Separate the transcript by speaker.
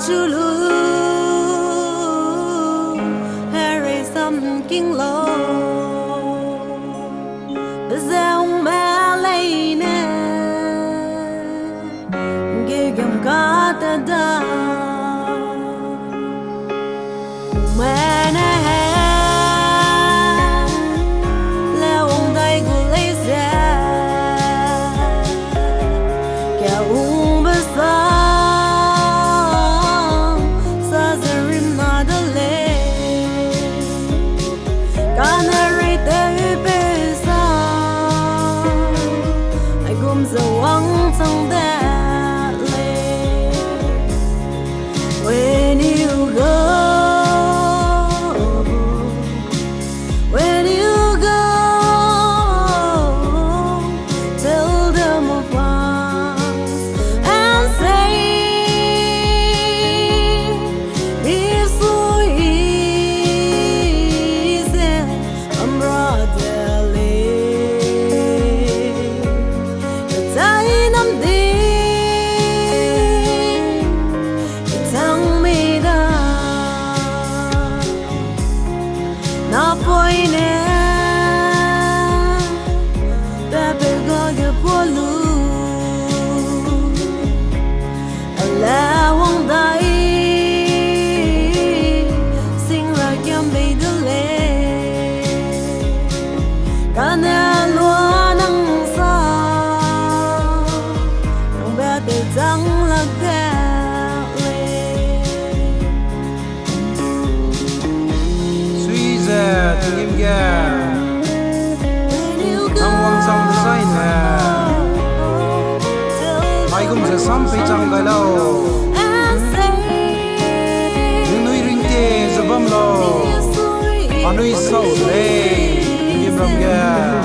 Speaker 1: chulu Harry something low Zao ma lay nè Ghê gầm cá ta da Mẹ nè Leo ông đây của lấy ra Kẻ uống bớt xa Sa giờ rim nà đơ lê Cả nè rây tê bê xa Ai gồm giờ vắng trong đá lê When you go Na poi nè Ta bê gò gà bùa lù Là hoàng đại Sinh ra kiam bê đơ lê Cả nè lúa nắng xa Nông bè tê trắng lạc gà
Speaker 2: Tình em gà Thằng hoàng xong design nè Ai cũng sẽ xăm phải chẳng gai lâu Nhưng nuôi rinh tê giờ bấm lâu Mà nuôi sâu lê Tình em rộng gà